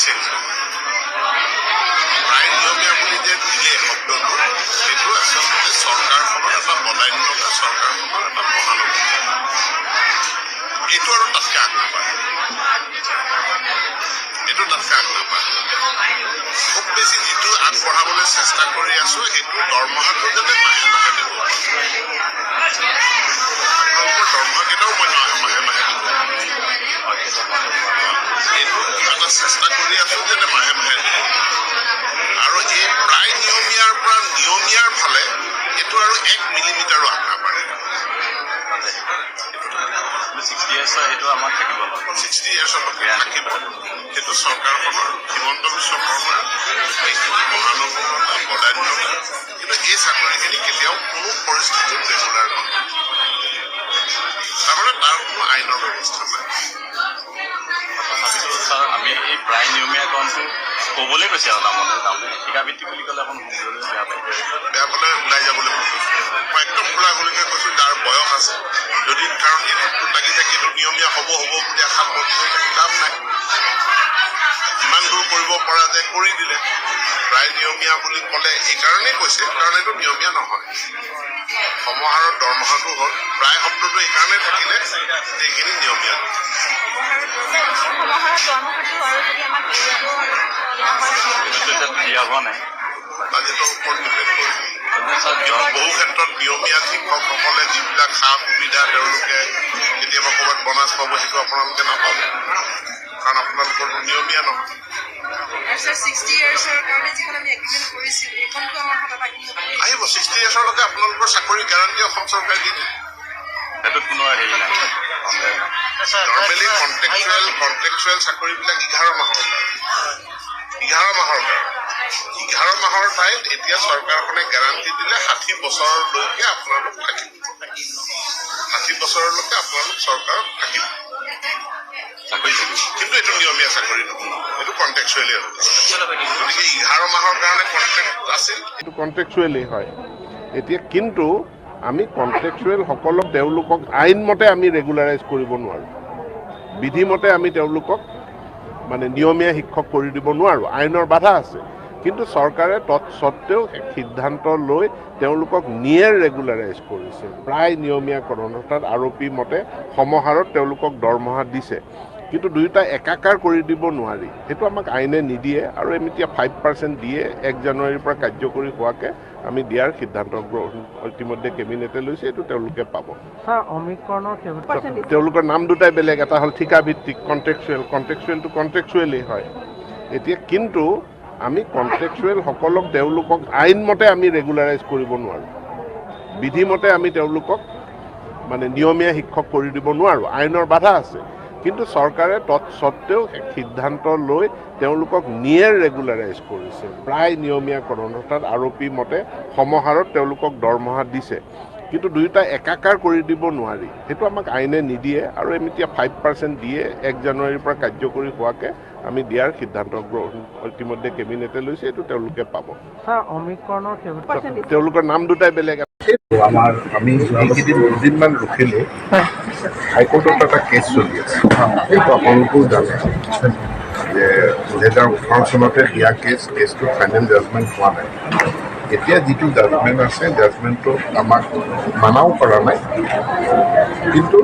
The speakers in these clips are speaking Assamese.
চেঞ্জ প্ৰায় নিয়মীয়া বুলি যে দিলে শব্দটো সেইটো আচলতে চৰকাৰখনৰ এটা বদান্যতা চৰকাৰখনৰ এটা মহানগৰ এইটো আৰু তাতকৈ আগ নাপায় এইটো তাতকৈ আগ নাপায় খুব বেছি যিটো আগবঢ়াবলৈ চেষ্টা কৰি আছো সেইটো দৰমহাটো যাতে মাহে মাহে দিব আপোনালোকৰ দৰমহাকেইটাও মই মাহে মাহে দিব এইটো এটা চেষ্টা কৰি আছো যাতে মাহে মাহে দিব আৰু এই প্ৰায় নিয়মীয়াৰ পৰা নিয়মীয়াৰ ফালে এইটো আৰু 1 মিলিমিটাৰো আগ নাপাৰে 60 years আমাৰ থাকিব 60 yearsলৈকে থাকিব সেইটো চৰকাৰখনৰ হিমন্ত বিশ্ব শৰ্মাৰ এইখিনি মহানগৰতা বদান্যতা কিন্তু এই চাকৰিখিনি কেতিয়াও কোনো পৰিস্থিতিত ৰেগুলাৰ নহয় তাৰমানে তাৰ কোনো আইনৰ ব্যৱস্থা নাই তথাপিতো ছাৰ আমি এই প্ৰায় নিয়মীয়াকৰণটো ক'বলৈ কৈছে আৰু তাৰমানে ঠিকাভিত্তিক বুলি ক'লে অকণ শুনিবলৈ বেয়া পালে ওলাই যাবলৈ মই একদম খোলাখুলিকৈ কৈছোঁ যাৰ বয়স আছে যদি কাৰণ এইটো লাগি থাকে এইটো নিয়মীয়া হ'ব বুলি আশা কৰি থাকি লাভ নাই যিমান দূৰ কৰিব পৰা যায় কৰি দিলে প্ৰায় নিয়মীয়া বুলি ক'লে এইকাৰণেই কৈছে কাৰণ এইটো নিয়মীয়া নহয় সমাহাৰৰ দৰমহাটো হ'ল প্ৰায় শব্দটো এইকাৰণে থাকিলে যে এইখিনি নিয়মীয়া দিয়া হোৱা নাই বাজেটৰ ওপৰত ডিপেণ্ড কৰিব বহু ক্ষেত্ৰত নিয়মীয়া শিক্ষকসকলে যিবিলাক সা সুবিধা তেওঁলোকে কেতিয়াবা ক'ৰবাত বনাছ পাব সেইটো আপোনালোকে নাপাব কাৰণ আপোনালোকৰ নিয়মীয়া নহয় আহিব 60 yearsলৈকে আপোনালোকৰ চাকৰি গেৰাণ্টি অসম চৰকাৰে দি দিয়ে সেইটোত কোনো হেৰি নাই নৰ্মেলি কণ্ট্ৰেকচুৱেল চাকৰিবিলাক 11 মাহৰ কাৰণে 11 মাহৰ ঠাইত এতিয়া চৰকাৰখনে গেৰাণ্টি দিলে 60 বছৰলৈকে আপোনালোক থাকিব 60 বছৰলৈকে আপোনালোক চৰকাৰত থাকিব কিন্তু এইটো নিয়মীয়া চাকৰি নহয় এইটো কণ্ট্ৰেকচুৱেলি হ'ব গতিকে 11 মাহৰ কাৰণে কণ্ট্ৰেক্ট আছিল এইটো কণ্ট্ৰেকচুৱেলি হয় এতিয়া কিন্তু আমি কণ্ট্ৰেকচুৱেল সকলক তেওঁলোকক আইনমতে আমি ৰেগুলাৰাইজ কৰিব নোৱাৰোঁ বিধিমতে আমি তেওঁলোকক মানে নিয়মীয়া শিক্ষক কৰি দিব নোৱাৰোঁ আইনৰ বাধা আছে কিন্তু চৰকাৰে তৎসত্ত্বেও সিদ্ধান্ত লৈ তেওঁলোকক নিয়েৰ ৰেগুলাৰাইজ কৰিছে প্ৰায় নিয়মীয়াকৰণ অৰ্থাৎ আৰপি মতে সমাহাৰত তেওঁলোকক দৰমহা দিছে কিন্তু দুয়োটা একাকাৰ কৰি দিব নোৱাৰি সেইটো আমাক আইনে নিদিয়ে আৰু আমি এতিয়া 5% দিয়ে 1 জানুৱাৰীৰ পৰা কাৰ্যকৰী হোৱাকৈ আমি দিয়াৰ সিদ্ধান্ত ইতিমধ্যে কেবিনেটে লৈছে এইটো তেওঁলোকে পাব তেওঁলোকৰ নাম দুটাই বেলেগ এটা হ'ল ঠিকাভিত্তিক কণ্ট্ৰেকচুৱেলটো কণ্ট্ৰেকচুৱেলি হয় এতিয়া কিন্তু আমি কণ্ট্ৰেকচুৱেল সকলক তেওঁলোকক আইনমতে আমি ৰেগুলাৰাইজ কৰিব নোৱাৰোঁ বিধিমতে আমি তেওঁলোকক মানে নিয়মীয়া শিক্ষক কৰি দিব নোৱাৰোঁ আইনৰ বাধা আছে কিন্তু চৰকাৰে তৎসত্ত্বেও সিদ্ধান্ত লৈ তেওঁলোকক নিয়েৰ ৰেগুলাৰাইজ কৰিছে প্ৰায় নিয়মীয়াকৰণ অৰ্থাৎ আৰপি মতে সমাহাৰত তেওঁলোকক দৰমহা দিছে কিন্তু দুয়োটা একাকাৰ কৰি দিব নোৱাৰি সেইটো আমাক আইনে নিদিয়ে আৰু আমি এতিয়া 5% দিয়ে 1 জানুৱাৰীৰ পৰা কাৰ্যকৰী হোৱাকৈ আমি দিয়াৰ সিদ্ধান্ত ইতিমধ্যে কেবিনেটে লৈছে এইটো তেওঁলোকে পাব তেওঁলোকৰ নাম দুটাই বেলেগ আমাৰ আমি এইকেইদিন দুদিনমান ৰখিলোঁ হাইকোৰ্টত এটা কেছ চলি আছে এইটো আপোনালোকেও জানে যে 2018 চনতে দিয়া কেছটো ফাইনেল জাজমেণ্ট হোৱা নাই এতিয়া যিটো জাজমেণ্ট আছে জাজমেণ্টটো আমাক মানাও কৰা নাই কিন্তু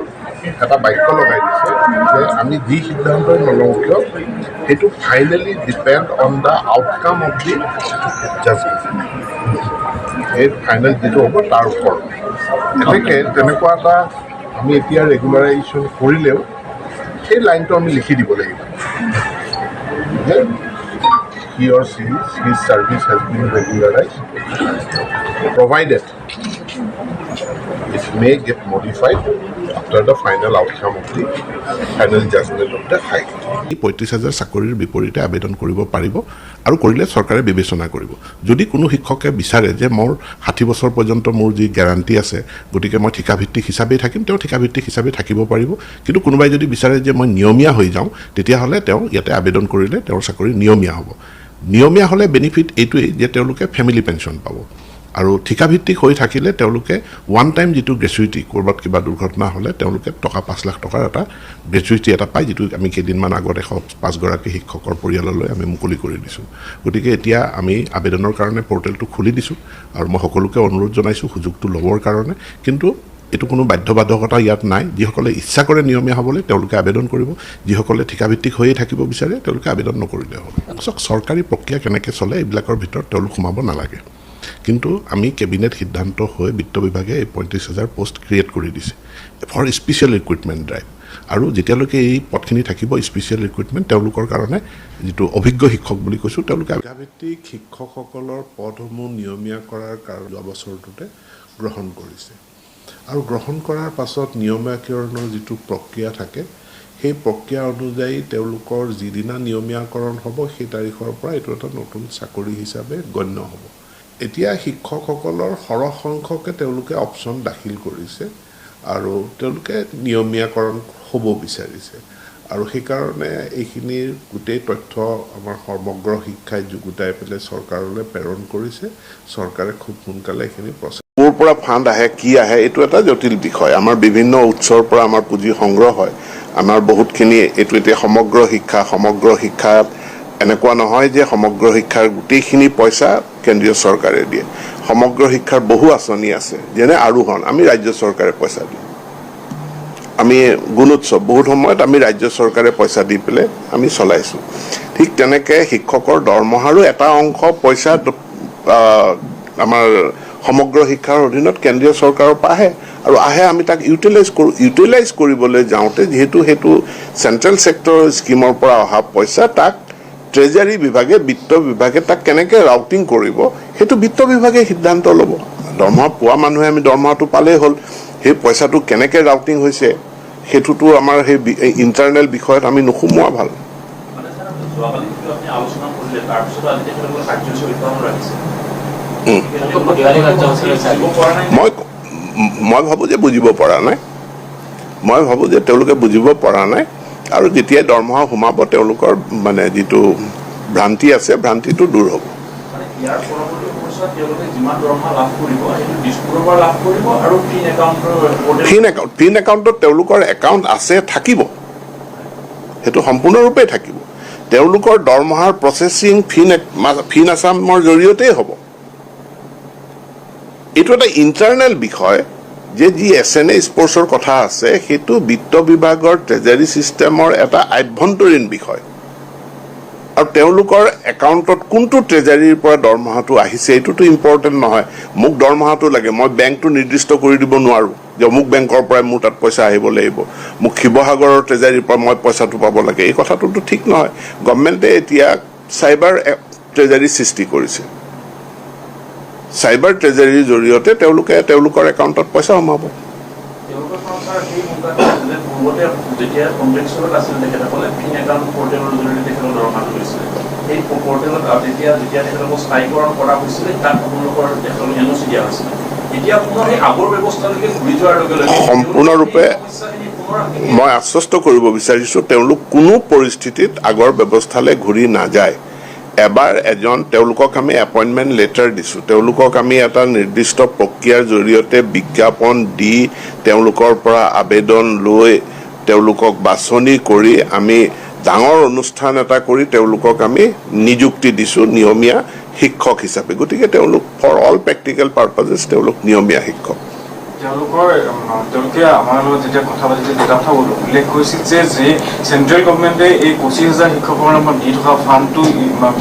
এটা বাক্য লগাই দিছে যে আমি যি সিদ্ধান্তই নলওঁ কিয় সেইটো finally depend on the outcome of the judgement এই ফাইনেল যিটো হ'ব তাৰ ওপৰত এনেকৈ তেনেকুৱা এটা আমি এতিয়া ৰেগুলাৰাইজেশ্যন কৰিলেও সেই লাইনটো আমি লিখি দিব লাগিব যে he or she, his service has been regularized provided it may get modified after the final outcome of the final judgment of the High Court. 35,000 চাকৰিৰ বিপৰীতে আবেদন কৰিব পাৰিব আৰু কৰিলে চৰকাৰে বিবেচনা কৰিব যদি কোনো শিক্ষকে বিচাৰে যে মোৰ 60 বছৰ পৰ্যন্ত মোৰ যি গ্যাৰান্টি আছে গতিকে মই ঠিকাভিত্তিক হিচাপে থাকিম তেওঁ ঠিকাভিত্তিক হিচাপে থাকিব পাৰিব কিন্তু কোনোবাই যদি বিচাৰে যে মই নিয়মীয়া হৈ যাওঁ তেতিয়াহ'লে তেওঁ ইয়াতে আবেদন কৰিলে তেওঁৰ চাকৰি নিয়মীয়া হ'ব নিয়মীয়া হ'লে বেনিফিট এইটোৱেই যে তেওঁলোকে ফেমিলি পেঞ্চন পাব আৰু ঠিকাভিত্তিক হৈ থাকিলে তেওঁলোকে ওৱান টাইম যিটো গ্ৰেচুইটি ক'ৰবাত কিবা দুৰ্ঘটনা হ'লে তেওঁলোকে টকা 5 লাখ টকাৰ এটা গ্ৰেচুইটি এটা পায়, যিটো আমি কেইদিনমান আগত 105গৰাকী শিক্ষকৰ পৰিয়াললৈ আমি মুকলি কৰি দিছোঁ। গতিকে এতিয়া আমি আবেদনৰ কাৰণে পৰ্টেলটো খুলি দিছোঁ আৰু মই সকলোকে অনুৰোধ জনাইছোঁ সুযোগটো ল'বৰ কাৰণে। কিন্তু এইটো কোনো বাধ্যবাধকতা ইয়াত নাই। যিসকলে ইচ্ছা কৰে নিয়মীয়া হ'বলৈ তেওঁলোকে আবেদন কৰিব, যিসকলে ঠিকাভিত্তিক হৈয়ে থাকিব বিচাৰে তেওঁলোকে আবেদন নকৰিলে হ'ব। চৰকাৰী প্ৰক্ৰিয়া কেনেকৈ চলে এইবিলাকৰ ভিতৰত তেওঁলোক সোমাব নালাগে। কিন্তু আমি কেবিনেট সিদ্ধান্ত হৈ বিত্ত বিভাগে এই 35,000 পোষ্ট ক্ৰিয়েট কৰি দিছে ফৰ স্পেচিয়েল ৰিক্ৰুইটমেণ্ট ড্ৰাইভ। আৰু যেতিয়ালৈকে এই পদখিনি থাকিব স্পেচিয়েল ৰিক্ৰুইটমেণ্ট, তেওঁলোকৰ কাৰণে যিটো অভিজ্ঞ শিক্ষক বুলি কৈছোঁ তেওঁলোকে ঠিকাভিত্তিক শিক্ষকসকলৰ পদসমূহ নিয়মীয়া কৰাৰ কাৰণে যোৱা বছৰটোতে গ্ৰহণ কৰিছে। আৰু গ্ৰহণ কৰাৰ পাছত নিয়মীয়াকৰণৰ যিটো প্ৰক্ৰিয়া থাকে সেই প্ৰক্ৰিয়া অনুযায়ী তেওঁলোকৰ যিদিনা নিয়মীয়াকৰণ হ'ব সেই তাৰিখৰ পৰা এইটো এটা নতুন চাকৰি হিচাপে গণ্য হ'ব। এতিয়া শিক্ষকসকলৰ সৰহ সংখ্যকে তেওঁলোকে অপশ্যন দাখিল কৰিছে আৰু তেওঁলোকে নিয়মীয়াকৰণ হ'ব বিচাৰিছে। আৰু সেইকাৰণে এইখিনিৰ গোটেই তথ্য আমাৰ সমগ্ৰ শিক্ষাই যুগুতাই পেলাই চৰকাৰলৈ প্ৰেৰণ কৰিছে। চৰকাৰে খুব সোনকালে এইখিনি প্ৰচেছ ক'ৰ পৰা ফাণ্ড আহে কি আহে এইটো এটা জটিল বিষয়। আমাৰ বিভিন্ন উৎসৰ পৰা আমাৰ পুঁজি সংগ্ৰহ হয়। আমাৰ বহুতখিনি এইটো এতিয়া সমগ্ৰ শিক্ষাত এনেকুৱা নহয় যে সমগ্ৰ শিক্ষাৰ গোটেইখিনি পইচা কেন্দ্ৰীয় চৰকাৰে দিয়ে। সমগ্ৰ শিক্ষাৰ বহু আঁচনি আছে, যেনে আৰোহণ আমি ৰাজ্য চৰকাৰে পইচা দিওঁ। আমি গুণোৎসৱ বহুত সময়ত আমি ৰাজ্য চৰকাৰে পইচা দি পেলাই আমি চলাইছোঁ। ঠিক তেনেকৈ শিক্ষকৰ দৰমহাৰো এটা অংশ পইচা আমাৰ সমগ্ৰ শিক্ষাৰ অধীনত কেন্দ্ৰীয় চৰকাৰৰ পৰা আহে আৰু আমি তাক ইউটিলাইজ কৰিবলৈ যাওঁতে যিহেতু সেইটো চেণ্ট্ৰেল ছেক্টৰ স্কিমৰ পৰা অহা পইচা, তাক ট্ৰেজাৰী বিভাগে বিত্ত বিভাগে তাক কেনেকৈ ৰাউটিং কৰিব সেইটো বিত্ত বিভাগে সিদ্ধান্ত ল'ব। দৰমহা পোৱা মানুহে আমি দৰমহাটো পালেই হ'ল, সেই পইচাটো কেনেকৈ ৰাউটিং হৈছে সেইটোতো আমাৰ সেই ইণ্টাৰনেল বিষয়ত আমি নোসোমোৱা ভাল। মই ভাবোঁ যে বুজিব পৰা নাই। তেওঁলোকে বুজিব পৰা নাই আৰু যেতিয়াই দৰমহা সোমাব তেওঁলোকৰ মানে যিটো ভ্ৰান্তি আছে ভ্ৰান্তিটো দূৰ হ'ব। ফিন একাউণ্টত তেওঁলোকৰ একাউণ্ট আছে থাকিব, সেইটো সম্পূৰ্ণৰূপে থাকিব। তেওঁলোকৰ দৰমহাৰ প্ৰচেছিং ফিন আছামৰ জৰিয়তেই হ'ব। এইটো এটা ইণ্টাৰনেল বিষয় যে যি SNA স্পৰ্টছৰ কথা আছে সেইটো বিত্ত বিভাগৰ ট্ৰেজাৰী ছিষ্টেমৰ এটা আভ্যন্তৰীণ বিষয়। আৰু তেওঁলোকৰ একাউণ্টত কোনটো ট্ৰেজাৰীৰ পৰা দৰমহাটো আহিছে এইটোতো ইম্পৰ্টেণ্ট নহয়। মোক দৰমহাটো লাগে, মই বেংকটো নিৰ্দিষ্ট কৰি দিব নোৱাৰোঁ যে অমুক বেংকৰ পৰাই মোৰ তাত পইচা আহিব লাগিব, মোক শিৱসাগৰৰ ট্ৰেজাৰীৰ পৰা মই পইচাটো পাব লাগে, এই কথাটোতো ঠিক নহয়। গভৰ্ণমেণ্টে এতিয়া চাইবাৰ ট্ৰেজাৰী সৃষ্টি কৰিছে। চাইবাৰ ট্ৰেজাৰীৰ জৰিয়তে তেওঁলোকে তেওঁলোকৰ একাউণ্টত পইচা সোমাব। সম্পূৰ্ণৰূপে মই আশ্বস্ত কৰিব বিচাৰিছোঁ তেওঁলোক কোনো পৰিস্থিতিত আগৰ ব্যৱস্থালৈ ঘূৰি নাযায়। এবাৰ তেওঁলোকক আমি এপইণ্টমেণ্ট লেটাৰ দিছোঁ, তেওঁলোকক আমি এটা নিৰ্দিষ্ট প্ৰক্ৰিয়াৰ জৰিয়তে বিজ্ঞাপন দি তেওঁলোকৰ পৰা আবেদন লৈ তেওঁলোকক বাছনি কৰি আমি ডাঙৰ অনুষ্ঠান এটা কৰি তেওঁলোকক আমি নিযুক্তি দিছোঁ নিয়মীয়া শিক্ষক হিচাপে। গতিকে তেওঁলোক ফৰ অল প্ৰেক্টিকেল পাৰ্পাজেছ তেওঁলোক নিয়মীয়া শিক্ষক। তেওঁলোকে আমাৰ লগত যেতিয়া কথা পাতিছিল এটা কথা উল্লেখ কৰিছিল যে চেণ্ট্ৰেল গভৰ্ণমেণ্টে এই 25,000 শিক্ষকৰ নামত দি থকা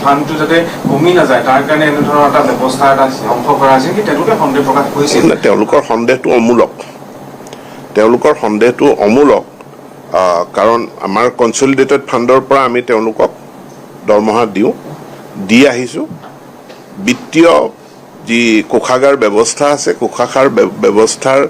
ফাণ্ডটো যাতে কমি নাযায় তাৰ কাৰণে এনেধৰণৰ এটা ব্যৱস্থা এটা ধ্বংস কৰা হৈছে কি তেওঁলোকে সন্দেহ প্ৰকাশ কৰিছিল। তেওঁলোকৰ সন্দেহটো অমূলক। কাৰণ আমাৰ কনচলিডেটেড ফাণ্ডৰ পৰা আমি তেওঁলোকক দৰমহা দি আহিছোঁ। বিত্তীয় যি কোষাগাৰ ব্যৱস্থা আছে, কোষাগাৰ ব্যৱস্থাৰ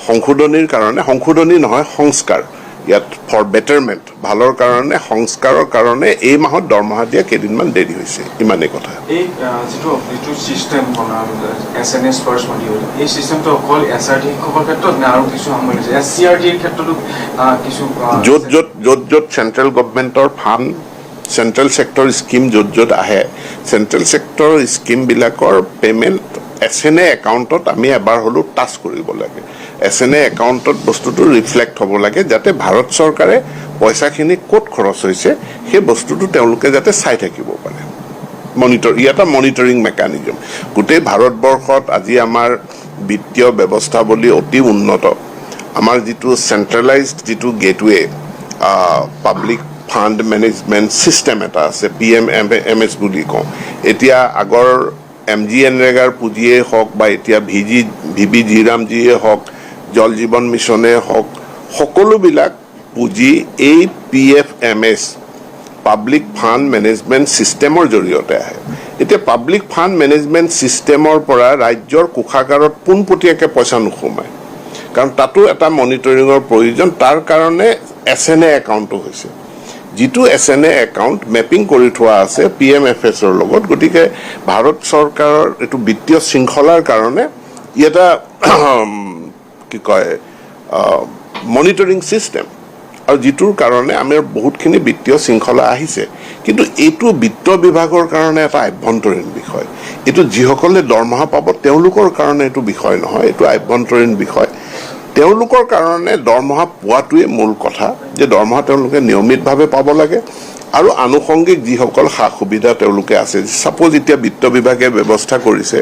সংশোধনী নহয় সংস্কাৰ, ইয়াত ফৰ বেটাৰমেণ্ট ভালৰ কাৰণে সংস্কাৰৰ কাৰণে এই মাহত দৰমহা দিয়া কেইদিনমান দেৰি হৈছে, ইমানেই কথা। এই যিটো চিষ্টেম SNA স্পৰ্টছ মডিউল, এই চিষ্টেমটো অকল SRT শিক্ষকৰ ক্ষেত্ৰত নে আৰু কিছু সময় হৈছে SCRTৰ ক্ষেত্ৰতো কিছু য'ত চেণ্ট্ৰেল গভৰ্ণমেণ্টৰ ফাণ্ড চেণ্ট্ৰেল ছেক্টৰ স্কিম য'ত আহে চেণ্ট্ৰেল ছেক্টৰ স্কিমবিলাকৰ পে'মেণ্ট SNA একাউণ্টত আমি এবাৰ হ'লেও টাচ কৰিব লাগে। SNA একাউণ্টত বস্তুটো ৰিফ্লেক্ট হ'ব লাগে যাতে ভাৰত চৰকাৰে পইচাখিনি ক'ত খৰচ হৈছে সেই বস্তুটো তেওঁলোকে যাতে চাই থাকিব পাৰে। এটা মনিটৰিং মেকানিজম। গোটেই ভাৰতবৰ্ষত আজি আমাৰ বিত্তীয় ব্যৱস্থাৱলী অতি উন্নত। আমাৰ যিটো চেণ্ট্ৰেলাইজড যিটো gateway public fund management system এটা আছে PMMS বুলি কওঁ। এতিয়া আগৰ MGNৰেগাৰ পুঁজিয়েই হওক বা এতিয়া VB জিৰামজিয়ে হওক, জল জীৱন মিছনে হওক, সকলোবিলাক পুঁজি এই PFMS পাব্লিক ফাণ্ড মেনেজমেণ্ট ছিষ্টেমৰ জৰিয়তে আহে। এতিয়া পাব্লিক ফাণ্ড মেনেজমেণ্ট ছিষ্টেমৰ পৰা ৰাজ্যৰ কোষাগাৰত পোনপটীয়াকৈ পইচা নোসোমায়, কাৰণ তাতো এটা মনিটৰিঙৰ প্ৰয়োজন। তাৰ কাৰণে SNA একাউণ্টটো হৈছে, যিটো SNA একাউণ্ট মেপিং কৰি থোৱা আছে PMFSৰ লগত। গতিকে ভাৰত চৰকাৰৰ এইটো বিত্তীয় শৃংখলাৰ কাৰণে ই এটা কি কয় মনিটৰিং ছিষ্টেম, আৰু যিটোৰ কাৰণে আমাৰ বহুতখিনি বিত্তীয় শৃংখলা আহিছে। কিন্তু এইটো বিত্ত বিভাগৰ কাৰণে এটা আভ্যন্তৰীণ বিষয়। এইটো যিসকলে দৰমহা পাব তেওঁলোকৰ কাৰণে এইটো বিষয় নহয়, এইটো আভ্যন্তৰীণ বিষয়। তেওঁলোকৰ কাৰণে দৰমহা পোৱাটোৱে মূল কথা, যে দৰমহা তেওঁলোকে নিয়মিতভাৱে পাব লাগে, আৰু আনুষংগিক যিসকল সা সুবিধা তেওঁলোকে আছে। ছাপ'জ এতিয়া বিত্ত বিভাগে ব্যৱস্থা কৰিছে